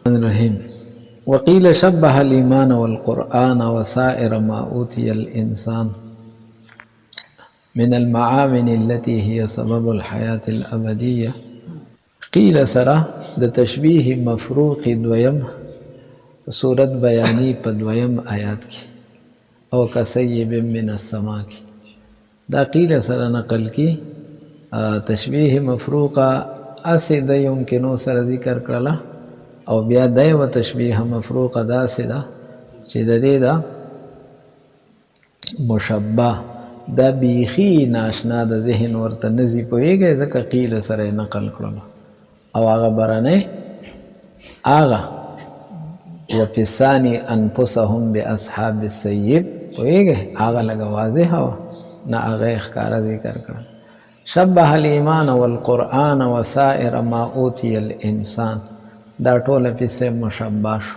الرحيم. وقيل شبه الإيمان والقرآن وسائر ما أوتي الإنسان من المعاون التي هي سبب الحياة الأبدية. قيل سرا د تشبیه مفروق دویم صورت بیانی په دویم آیات کی او کسیب من السما کی دا قیل سرا نقل کی تشبیه مفروقه اسی د یمکنو سره ذکر کړله او بیا د تشبیه مفروقه داسې ده چې د دې دا مشبه دا بیخی ناشنا د ذهن ورته نزی پوهیږي ځکه قیل سره نقل کړل او هغه برنه هغه وفسانی انفسهم باصحاب السیب پوهیږي هغه لګه واضح او نه هغه ښکارا ذکر کړل. شبه الایمان والقرآن وسائر ما اوتی الانسان دا ټول په مشبه شو.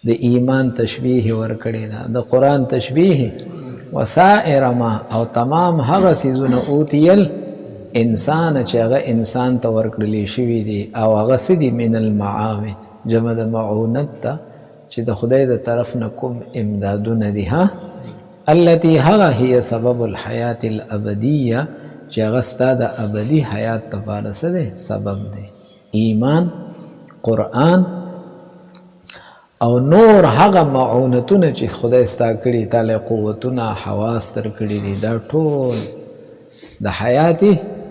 د ایمان تشبیه ورکړی دا د قرآن تشبیه وسائر ما او تمام هغه سيزونه اوتیل انسان چې هغه انسان ته ورکړلی شوی دی او هغه سدي من المعاون جمع د معونت ته چې د خدای د طرف نه کوم امدادونه دي ها التي هغه هي سبب الحیات الابدیه چې هغه ستا د ابدي حیات لپاره څه دی سبب دی. ایمان قرآن او نور هغه معونتونه چې خدای ستا کړي تعالی قوتونه حواس تر کړي دي دا ټول د حیات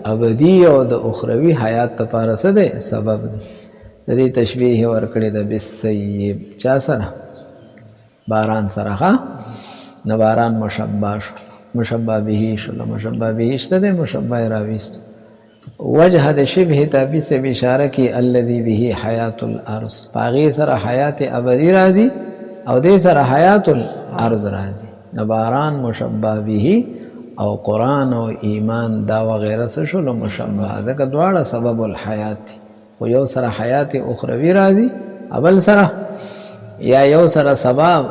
ابدی او د اخروی حیات لپاره څه دی سبب دی. د دې تشبیه ورکړي د بالسیب چا سره باران سره ها نه باران مشبه شو مشبه به شو مشبه به شته دی مشبه راويست وجه د شبه تابع سے اشاره کی الذي به حیات الارض باغی سره حیات ابدی راځي او دې سره حیات الارض راځي. نباران مشبه به او قرآن او ایمان دا وغیره څه شول مشبه دا دواړه سبب الحیات او یو سره حیات اخروی راځي اول سره یا یو سره سبب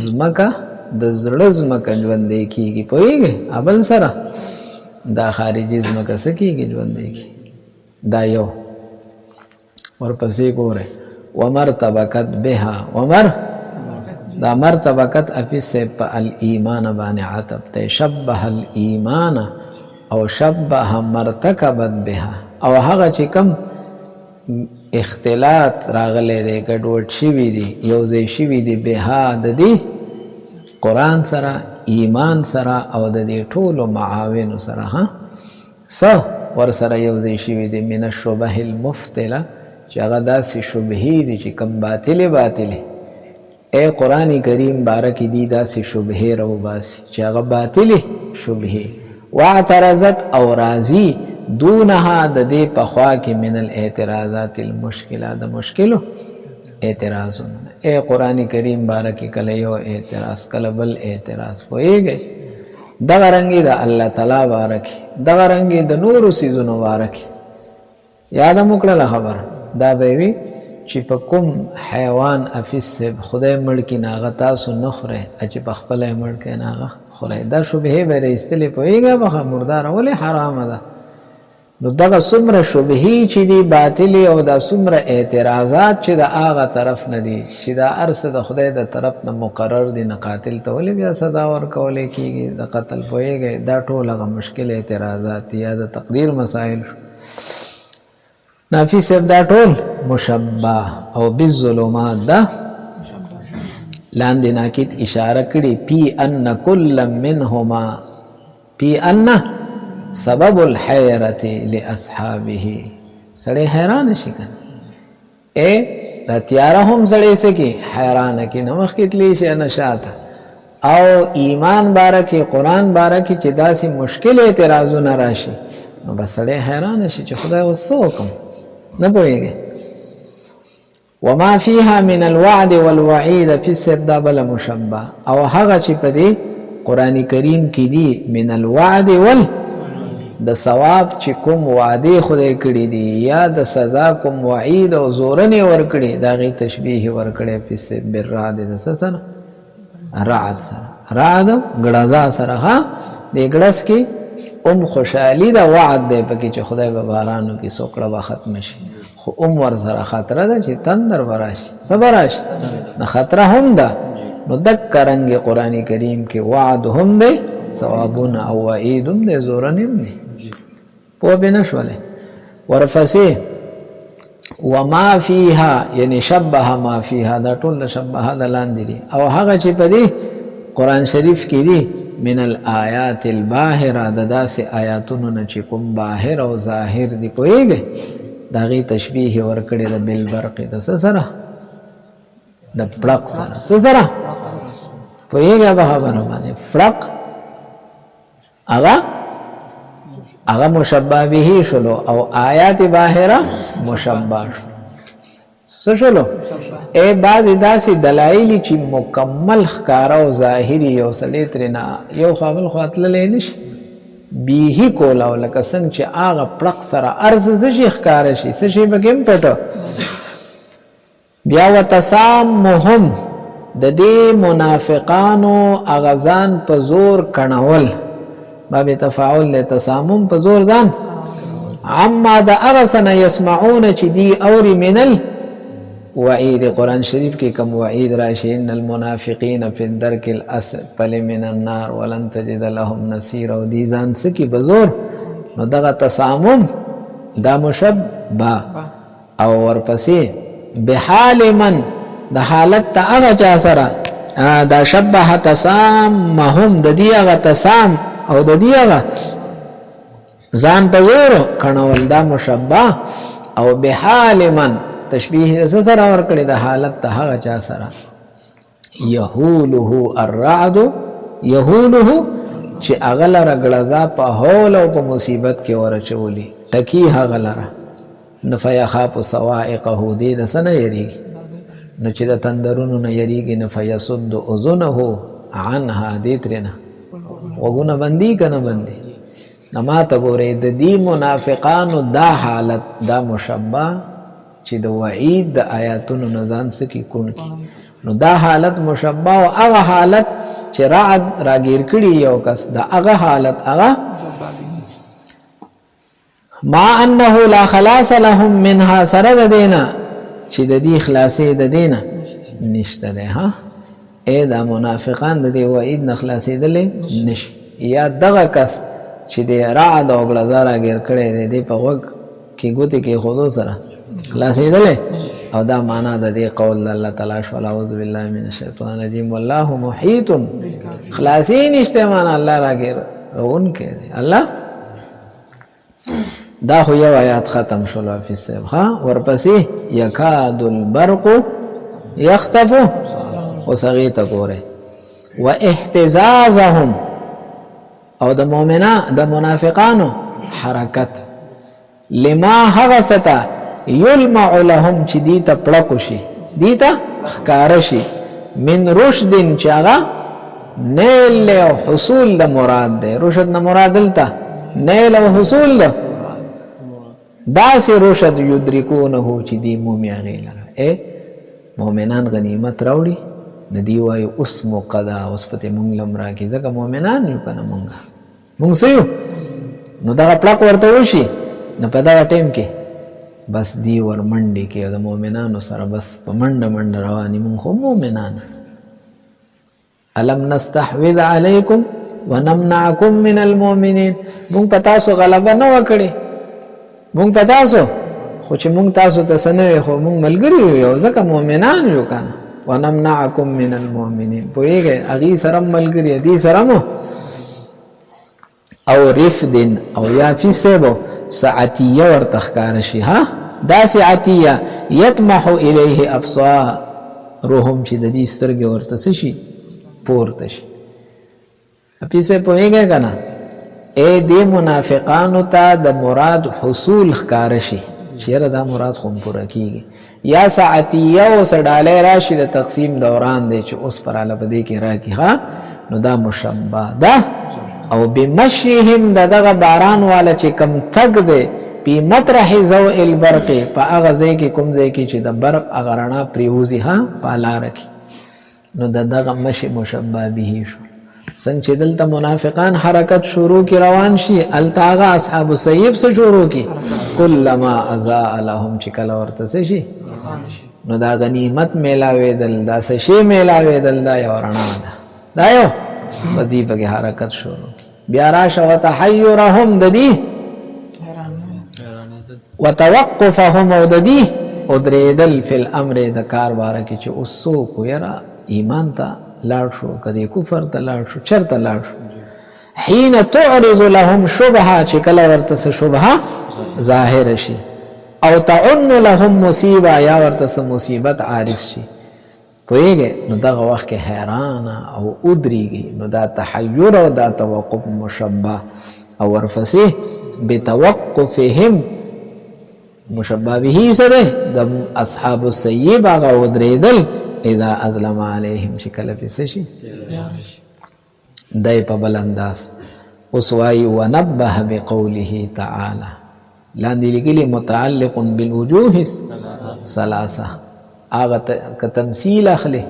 زمکه د زړه زمکه ژوندې کیږي پوهیږي اول سره دا خارجي زمکه سکیږي ژوندې کی دا یو ورپسې ګوره ومرتبکت بها ومر دا مرتبکت افیس په الایمان باندې عتب ته شبه الایمان او شبه مرتکبت بها او هغه چې کم اختلاط راغلی دی ګډوډ شوي دي یو ځای شوي دي بها د دې قرآن سره ایمان سره او د دې ټولو معاونو سره ها څه ورسره یو ځای شوي دي من الشبه المفتله چې هغه داسې شبهې دي چې کم باطلې اے قرآن کریم بارکی دی داسې شبهې راوباسي چې هغه باطلې شبهې واعترضت او راضي دونها د دې په خوا کې من الاعتراضات المشکله د مشکلو اعتراضونه. اے قرآن کریم بارکی کله یو اعتراض کله بل اعتراض پوهیږي دغه رنګې د الله تعالی بارکی دغه رنګې د نورو سيزونو بارکی یاد مو کړله خبر دا به وي چې په کوم حیوان افیس خدای مړ کی ناغه تاسو نه خورئ چې په خپل مړ کې ناغه خورئ دا شبهه به استلې پوهیږي به مردار ولې حرام ده. نو دغه څومره شبهې چې دي باطل او دا څومره اعتراضات چې د هغه طرف نه دي چې دا ارسه د خدای د طرف نه مقرر دي نه قاتل ته ولې بیا صدا ورکولې کیږي د قتل پوهیږي دا ټول هغه مشکل اعتراضات یا د تقدیر مسائل نافی صاحب دا ټول مشبه او بالظلمات دا لاندې ناکید اشاره کړي پی ان کل منهما پی ان سبب الحیرت لاصحابه سړی حیران شي کنه اے دا تیاره هم سړی سکی حیران کی نمخ کتلی شي نشاته او ایمان بارکی قرآن بارکی چې داسې مشکل اعتراضونه راشي نو بس سړی حیران شي چې خدای وسو کوم نه پوهیږي. وما فيها من الوعد والوعيد في السبب مشبه او هغه چې په دې قران کریم کې دي من الوعد وال د ثواب چې کوم وعده خدای کړی دي یا د سزا کوم وعید او زورنه ور کړی دا غي تشبیه ور کړی په سبب الرعد د سره رعد سره رعد غړزا سره ها د غړس کې خوشحالی دا وعد دی پکې چې خدای به بارانو کې سوکړه به ختم شي خو ور سره خطره ده چې تندر به راشي څه به راشي نه خطره هم ده نو دک رنګ قرآن کریم کې وعد هم دی ثوابونه او وعید هم دی زورن هم دی پوه به نه شولې ورپسې وما فيها یعنی شبه ما فيها دا ټول شبه دا لاندې دي او هغه چې په دې قرآن شریف کې دي من الآیات الباهره د داسې آیاتونو نه چې کوم باهر او ظاهر دي پوهېږئ د هغې تشبیه ورکړې ده بالبرق د څه سره د پړق سره څه سره پوهېږئ په خبره باندې پړق هغه مشبه به شلو او آیات باهره مشبه شو شلو ای بعضې داسې دلایل چې مکمل ښکاره او ظاهري یو سړی ترېنه یو خوا بل خوا تللی نه شي بیخي کولاو لکه څنګه چې هغه پړق سره هر څه شي ښکاره شي څه شي پکې هم پټو بیا وتسامهم د دې منافقانو هغه ځان په زور کڼول باب تفاعل له تسامم په زور ځان عما د ارسن يسمعون چې دی اوري منل وعید قرآن شریف کې کوم وعید راشي ان المنافقین فی الدرک الاسفل من النار ولن تجد لهم نصيرا او دي ځان سکی بزور نو دغه تسامم دا مشبه او ورپسې بحال من د حالت ته هغه چا سره دا شبه تسامهم د دې هغه تسام او د دې هغه ځان په زور کڼول دا مشبه او بحال من تشبیه د سره ورکړي د حالت ته هغه چا سره یهوله الرعد یهوله چې هغه لره ګړزا په هول او په مصیبت کې ورچولي ټکی هغه لره نو فیخاف صواعقه دې د څه نه یریږي نو چې د تندرونو نه یریږي نو فیصد اذنه عنها دې ترېنه وګونه بندي که نه بندي نو ما ته ګورئ د دې منافقانو دا حالت دا مشبه چې د وعید د آیاتونو نه ځان سکی کون کی نو دا حالت مشبه او هغه حالت چې راګیر کړي یو کس دا هغه حالت هغه ما انه لا خلاص لهم منها سره د دینه چې د دې خلاصې د دینه نشته ده ها اې دا منافقان د دې وعید نه خلاصېدلې نشي یا دغه کس چې د رعد او غلظه راګیر کړي دی په وګ کې ګوتې کې خودو سره خلاصېدلې او دا معنا د دې قول الله تعالی شو اعوذ بالله من الشیطان الرجیم والله محیط خلاصې نشته معنا الله راګیر روون کې دی الله دا خو یو آیات ختم شو لافي صاحب ها ورپسې یکاد البرق یخطف وسغیت ګوره واهتزازهم او د منافقانو حرکت لما حغستا یلمع لهم چې دی ته پړکو شي دی ته ښکاره شي من رشد چې هغه نیل او حصول د مراد دی رشد نه مراد دلته نیل او حصول ده داسې رشد یدرکونه چې دی مومي هغې لره مؤمنان غنیمت راوړي نه دی وایي اوس موقع ده اوس پتې مونږ لم راکړي ځکه مؤمنان یو که نه مونږ څه یو نو دغه پړک ورته وشي نو په دغه ټیم کې بس دی ور منډې کې د مؤمنانو سره بس په منډه رواني مونږ خو مؤمنان الم نستحوذ علیکم ونمنعکم من المؤمنین مونږ په تاسو غلبه نه وکړې مونږ په تاسو خو چې مونږ تاسو ته څه نه وي خو مونږ ملګري یو ځکه مؤمنان یو که نه ونمنعکم من المؤمنین پوهېږئ هغې سره ملګري دې سره مو او رفد او یا فی صیبو ساعتیه ورته ښکاره شي ها داسې عتیه یطمح الیه ابصارهم چې د دې سترګې ورته څه شي پورته شي پیسې پوهېږئ که نه دې منافقانو ته د مراد حصول ښکاره شي چې یاره دا مراد خو پوره کېږي یا ساعتیه اوس ډالۍ راشي د تقسیم دوران دی چې اوس پراله په دې کې راکړي ها نو دا مشبه ده او بمشيهم دغه باران والا چې کم تګ دی پی مطرح ضوء البرق په هغه ځای کې کوم ځای کې چې د برق هغه رڼا پرېوځي ها په لاره کې نو دغه مشي مشبه به شو څنګه چې دلته منافقان حرکت شروع کی روان شي التاغا اصحاب السیب سے شروع کی کلما اضاء لهم چې کله ورته شي نو دا غنیمت میلاوي دل دا شي میلاوي دل دا یو رڼا ده دا یو بدی په حرکت شروع بیا راشه وتحيرهم ددی وتوقفهم وددی ادریدل فی الامر د کار باره کې چې اوسو کو یرا ایمان ته لاړ شو کدی کفر ته لاړ شو چرته لاړ شو حين تعرض لهم شبهه چې کله ورته شبهه ظاهر شي او تعن لهم مصیبه یا ورته مصیبت عارض شي پوهیږي نو دغه وخت کې حیران او ادریږي نو دا تحیر او دا توقف مشبه او ورفسه بتوقفهم مشبه به سره د اصحاب السیب هغه ودریدل اذا اظلم علیهم شکل فسشی دای په بلنداز اوس وای ونبه بقوله تعالی لاندې لګلی متعلق بالوجوه ثلاثه هغه کتمثيل اخلي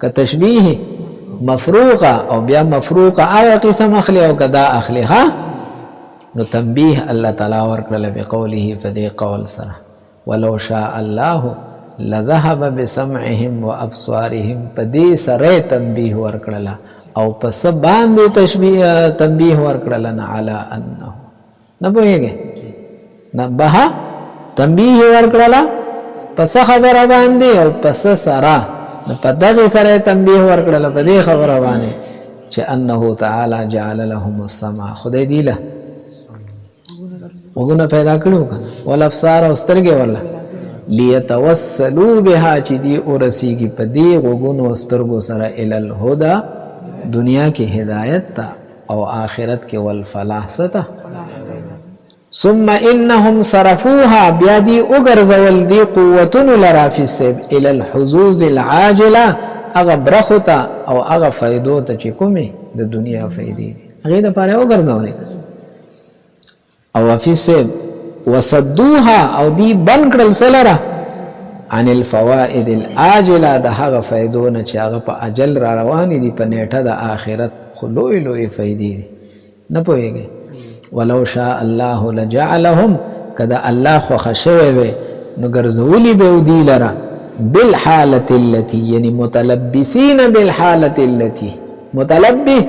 کتشبیه مفروقه او بیا مفروقه هغه قسم اخلي او کدا اخلي ها نو تنبیه الله تعالی ورکړل بقوله فدی قول سره ولو شاء الله لذهب بسمعهم وابصارهم پدې سره تنبیه ورکړل او پس باندې تشبیه تنبیه ورکړل نه علی انه نه پوهیږي نبه تنبیه ورکړل پس خبره باندې او پس سره په دغه سره تنبیه ورکړل په دې خبره باندې چې انه تعالی جعل لهم السمع خدای دی له وګونه پیدا کړو کنه ول ابصار او سترګې ولا ليتوسلوا بها چې دی ورسیږي په دې وګونو سترګو سره ال الهدى دنیا کې هدایت تا او آخرت کې والفلاح ستا ثم انهم صرفوها بيدي اغرزول دي قوتن لرا في السب الى الحظوظ العاجله اغبرختا او اغ فائدو ته چکومي د دنیا فائدې هغه د پاره وګرځول او في السب وصدوها او دي بنکړل سلره عن الفوائد العاجله د هغه فائدو نه چې هغه په اجل را روان دي په نیټه د آخرت خلوی لوی فائدې نه پويږي ولو شاء الله لجعلهم کدا الله خو خشوي نو ګرځولي به ودي لرا بالحاله التي يعني متلبسين بالحاله التي متلبس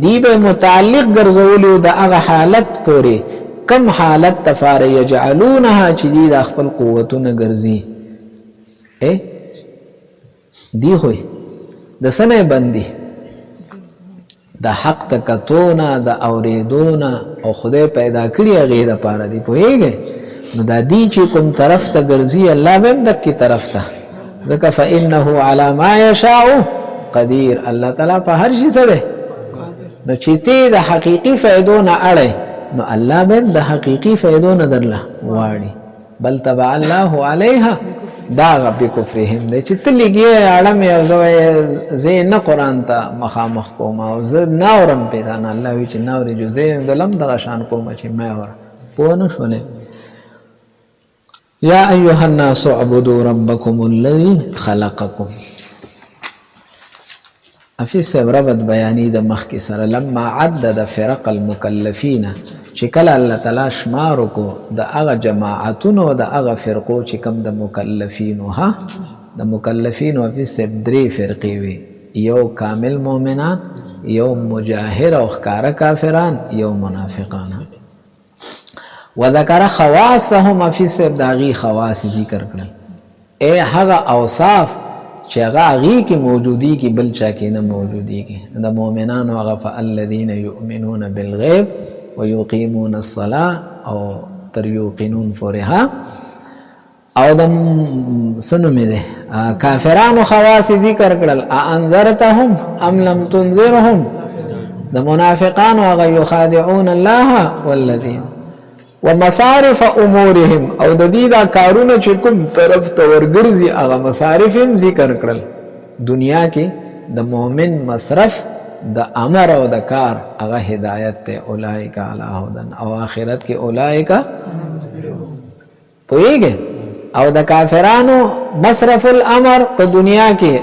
دی به متعلق ګرځولي د هغه حالت پورې کم حالت تفار يجعلونها چې دی د خپل قوتونه ګرځي دی خو د سنه بندي د حق تکتونا د اوریدونا او خدای پیدا کړی هغه د پاره دی پوهیږي نو د دې چې کوم طرف ته ګرځي الله به دکې طرف ته ځکه فانه على ما يشاء قدير الله تعالی په هر شي سره نو چې ته د حقيقي فائدو نه اړې نو الله به د حقيقي فائدو نه درله واړي بل تبع الله عليها دا غبي کفرهم دې چې تلګي اړه مې زه نه قران ته مخامخ کوم او زه ناورم پیدا نه الله وی چې ناوري جو زه دلم دغه شان کوم چې ما ور پوه نه شولې یا ایها الناس اعبدوا ربکم الذی خلقکم افي سبربت بیانی د مخ کې سره لما عدد فرق المكلفین چې کله الله تعالی شمار کو د هغه جماعتونو د هغه فرقو چې کم د مکلفینو ها د مکلفینو په سب درې فرقې وي یو کامل مؤمنان یو مجاهر او ښکارا کافران یو منافقان وذكر خواصهم في سب داغي خواص ذکر کړل اے هغه اوصاف چې هغه غي کې موجودي کې بل چا کې نه موجودي کې د مؤمنانو هغه فالذين يؤمنون بالغيب ويقيمون الصلاة او تر يوقنون فورها او دم سنمی ده کافرانو خواص ذکر کرل انذرتهم ام لم تنذرهم د منافقانو هغه يخادعون الله والذين ومصارف امورهم او د دې دا کارونه چې کوم طرف ته ورګرځي هغه مصارف هم ذکر کړل دنیا کې د مؤمن مصرف د امر او د کار هغه هدایت ته اولائک علی هدن او آخرت کې اولائک پوهیږي او د کافرانو مصرف الامر په دنیا کې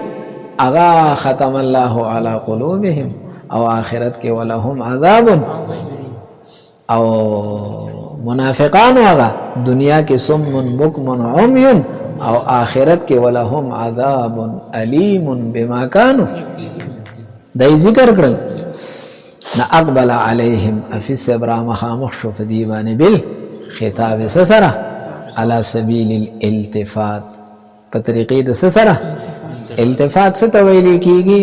هغه ختم الله علی قلوبهم او آخرت کې ولهم عذاب او منافقان هغه دنیا کې صم بکم عمي او آخرت کې ولهم عذاب علیم بما كانوا دای ذکر کړل نا اقبل علیهم افس ابراهیم خامخ شو فدی باندې بل خطاب سره على سبیل الالتفات په طریقې د سره التفات څه ته ویل کیږي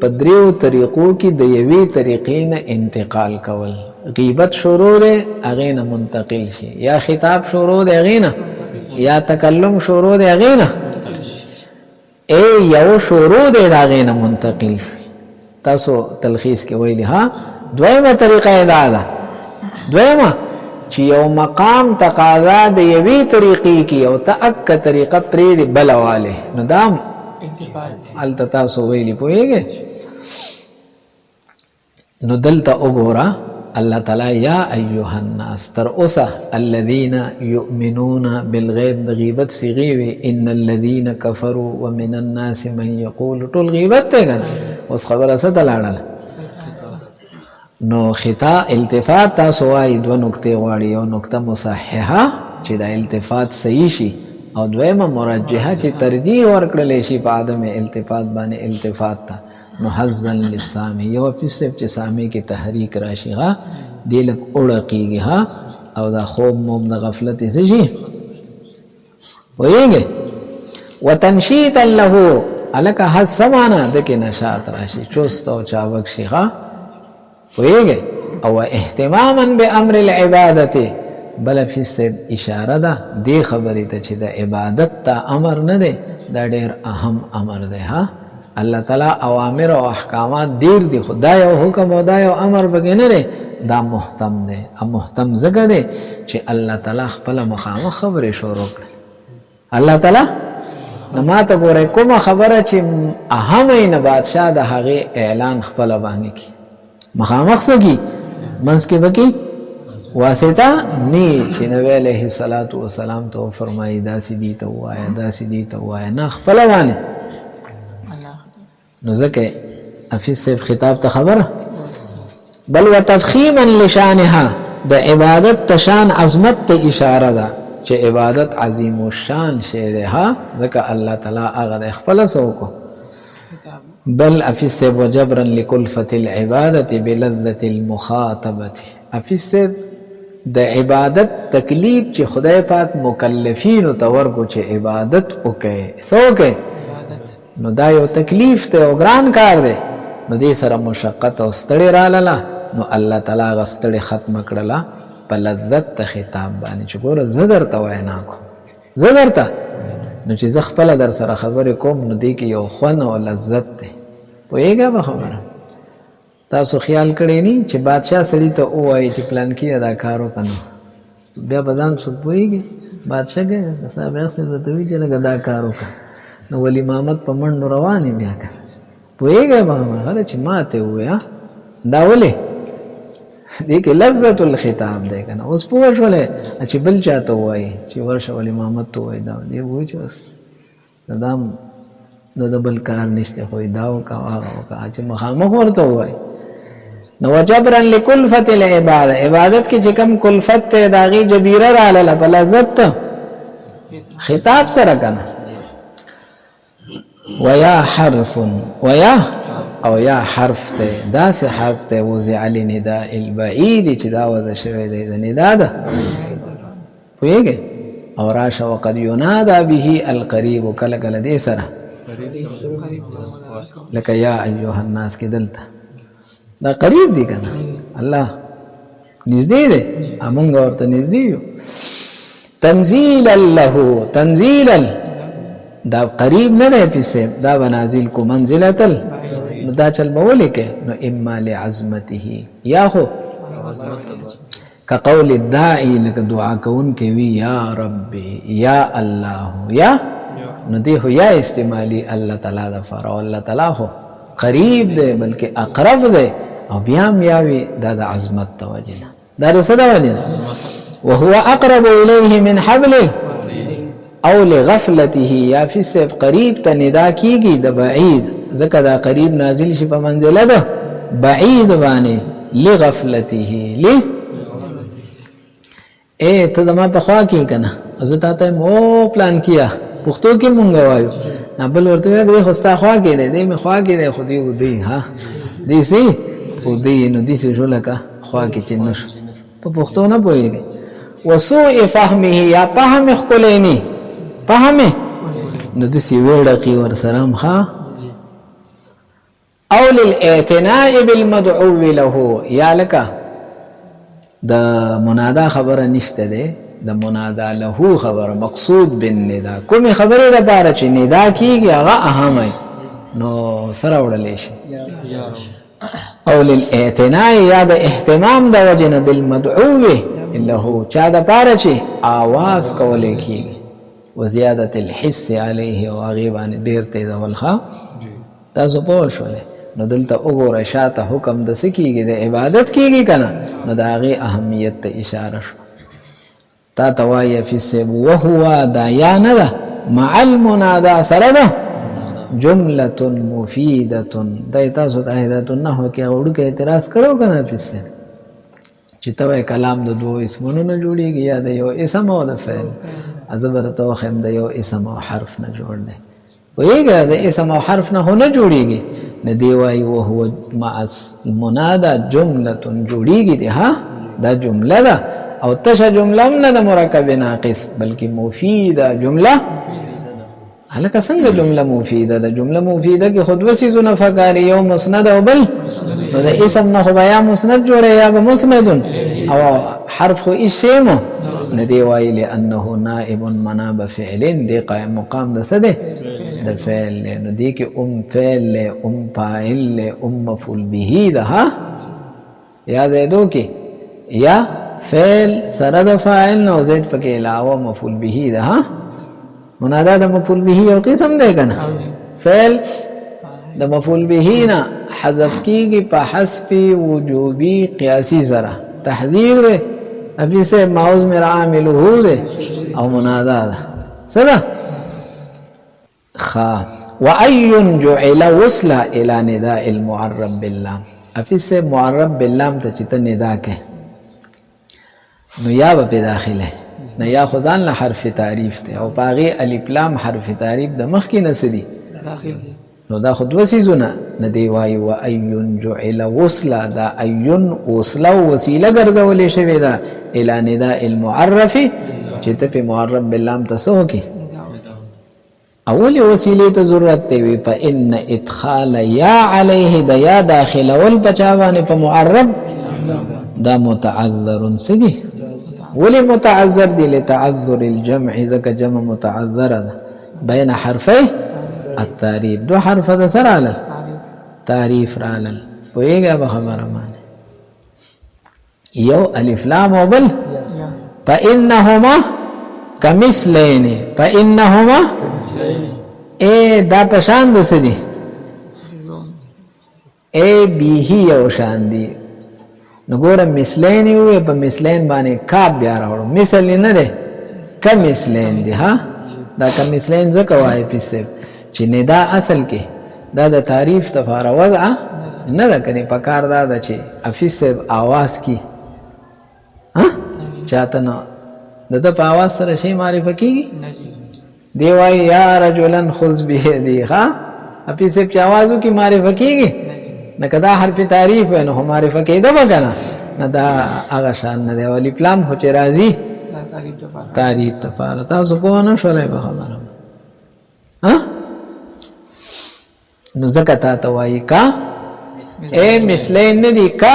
په دریو طریقو کې د یوې طریقې نه انتقال کول غیبت شروع ده هغه نه منتقل شي یا خطاب شروع ده هغه نه یا تکلم شروع ده هغه نه یو شروع ده هغه نه منتقل شي تاسو تلخیص کې ویلي ها دویمه طریقه ده دویمه چې یو مقام تقاضا د یوې طریقې کې او تاک طریقه پرې بلواله نو دام التتا سو ویلی پوئیگے نو دلتا اگورا اللہ تعالی یا ایوہ الناس ترؤسا الذین یؤمنون بالغیب غیبت سی غیوی ان الذین کفروا ومن الناس من یقول طول غیبت تے گنا اس خبر اسد لڑا نو خطا التفات تاسو آئی دو نکتے غاڑی او نکتا مصححا چی دا التفات صحیح شی او دویمه مرجحه چې ترجیح ورکړل شي په عدم التفات باندې التفات ته نو حزن للسامع یو فسب چې سامع کې تحریک راشي ها دلک اورقیږي ها او دا خوب موم د غفلت زیږي وایي وتنشیطا له الک حسمانا دکې نشاط راشي چوست او چاوک شي ها وایي او اهتماما بامر العباده بل فسب اشاره ده دی خبرې ته چې د عبادت ته امر نه دی دا ډېر اهم امر دی ها الله تعالی اوامر او احکامات ډېر دي خدای او حکم او دا یو امر بګی نه دی دا محتم دی ام محتم زګه دی چې الله تعالی خپل مخامخ خبرې شروع کړي الله تعالی نما ته ګوره کومه خبره چې اهمه نه بادشاہ د هغه اعلان خپل باندې کی مخامخ سګي منس کې بکی واسطه نی چې نبی علیہ الصلوۃ والسلام ته فرمایي دا سیدی ته وایا دا سیدی ته وایا نه خپل باندې نو ځکه افیس صاحب خطاب ته خبره بل وتفخیما لشانها د عبادت تشان عظمت ته اشاره ده چې عبادت عظیم الشان شی ده ها ځکه الله تعالی هغه خپل سوکو بل افیس صاحب وجبرا لكلفه العباده بلذه المخاطبه افیس صاحب د عبادت تکلیف چې خدای پاک مکلفین او تورکو چې عبادت وکړي سوکه نو دا یو تکلیف ته او ګران کار دی نو دې سره مشقت او ستړي رااله نو الله تعالی غستړي ختم کړله په لذت ته خطاب باندې چې ګوره زدر ته وینا کو زدر ته نو چې زه خپل در سره خبرې کوم نو دې کې یو خوند او لذت دی پوهیږه به خبره تاسو خیال کړئ نی چې بادشاہ سړی ته وایي چې پلان کې ادا کارو کنه بیا بدان څوک پوهیږي بادشاہ کې صاحب یې څه ته وی چې لګا دا کارو کنه نو ولی محمد په منډو روانې بیا کنه پوهیږي به هغه چې ماته ویا دا ولې دې کې لذت الخطاب دی کنه اوس پوه شولې چې بل چاته وایي چې ورشه ولی محمد ته وایي دا دی وایي چې دام د بل کار نشته خو داو کا هغه کا چې مخامخ ورته وایي نو وجبرا لكلفه العباده عبادت کې چې کوم کلفت ته داغي جبیره رااله په لذت خطاب سره کنه ويا حرف ويا او یا حرف ته دا سه حرف ته وضع لنداء البعید چې دا وځ شوی دی د ندا ده پوهیږي او راشه وقد ينادى به القريب کله کله دې سره لکه یا ایها الناس کې دلته دا قریب دی کنه الله نږدې دی امونږ ورته نږدې یو تنزيلا له تنزيلا دا قریب نه دی پیسه دا بنازل کو منزلتل دا چل بولی که نو اما لعظمته یا خو كقول الداعي لك دعا کون کے وی یا ربی یا اللہ یا نو دی ہو یا استعمالی اللہ تعالی دا فرا اللہ تعالی ہو قریب دے بلکہ اقرب دے او بیام یاوی دا دا عظمت توجینا دا دا صدا وجینا وهو اقرب الیه من حبل او لغفلته یا فی سب قریب تا ندا کی گی دا بعید ذکر دا قریب نازل شی پا منزله ده بعید باندې لغفلته لی اے ته ما په خوا کې کنه حضرت ته مو پلان کیا پښتو کې مونږ وایو نه بل ورته دې خوستا خوا کې دې می خوا کې دې خو دې ودی ها دې سي ودی نو دې سي جوړه خوا کې چې نش په پښتو نه پويږي وسوء فهمه یا فهم خلینی فهمه نو دې سی وړه کې ور سلام ها او للاعتناء بالمدعو له یا لکه د منادا خبره نشته ده د منادا له خبره مقصود بالندا کوم خبره ده بار چې ندا کیږي هغه اهم نو سره وړلې شي او للاعتناء یا د اهتمام د وجنه بالمدعو له چا د بار چې आवाज کولې کیږي وزياده الحس عليه او غیبان ډیر تیز ولخه تاسو په شوله نو دلته وګوره شاته حکم د سکیږي د عبادت کیږي کنه نو د هغه اهمیت ته اشاره شو تا توای فی السب وهو دایان ده مع المنادى سره ده جمله مفیده د تاسو د هدایت نه کې اورو کې اعتراض کړو کنه فی السب چې توای کلام د دوه اسمونو نه جوړیږي یا د یو اسم او د فعل ازبر توخم د یو اسم او حرف نه جوړ دی ویګه د اسم او حرف نه نه جوړیږي ندی وای او هو مع المنادى جمله جوړیږي ده ها دا جمله ده او تشه جمله نه د مرکب ناقص بلکې مفیده جمله هلکه څنګه جمله مفیده ده جمله مفیده کې خود وسیزونه فقاری یو مسند او بل نو د اسم نه خو بیا مسند جوړه یا به مسند او حرف خو اسم ندی وای لانه نائب مناب فعل دی قائم مقام ده سده د فعل نو دی کې فعل فاعل مفعول به ده ها یا زیدو کې یا فعل سره د فاعل نو زید پکې علاوه مفعول به ده ها منادا د مفعول به یو قسم دی کنه فعل د مفعول به نه حذف کیږي په حذف وجوبي قياسي سره تحذير ابي سے معوذ میرا عامله ده او منادا ده سره خا وأي جعل وصل الى نداء المعرب باللام افي سے معرب باللام ته چې ته ندا کې نو یا به داخله نه یا خدان له حرف تعریف ته او باغي الف لام حرف تعریف د مخ کې نسدي داخل نو دا خود وسیزونه ندی وای و ايون جعل وصل دا ايون وصل وسيله ګرځولې شوی دا الى نداء المعرف چې ته په معرب باللام تاسو کې اول وسیله ته ضرورت دی په ان ادخال یا علیه د یا داخله ول بچاوانه په معرب دا متعذر سدي ولی متعذر دی لتعذر الجمع ذکا جمع متعذر بین حرفی التعریف دو حرف دا سر علل تعریف رالل ویگا بخبر معنی یو الف لام و بل فإنهما کمثلین فإنهما اے دا پشان دس دی اے بیہی یو شان دی نګوره مثلین وي په مثلین باندې کاب بیا راوړو مثل نه ده کم مثلین دي ها دا کم مثلین ځکه وایي پسې چې ندا اصل کې دا د تعریف تفاره وضع نه ده کني په کار دا چې افیس आवाज کی ها چاته نو د په आवाज سره شی معرفت کیږي دی وایي یا رجلن خذ به دی ها افیس په आवाजو کې معرفت کیږي نکدا حرف تعریف نو ہمارے فقیدہ بگنا ندا آغا شان ندے والی پلام ہو چی رازی تعریف تفارہ تاسو پوانا شولائی بخبرم نو زکتا توائی کا اے مثلین ندی کا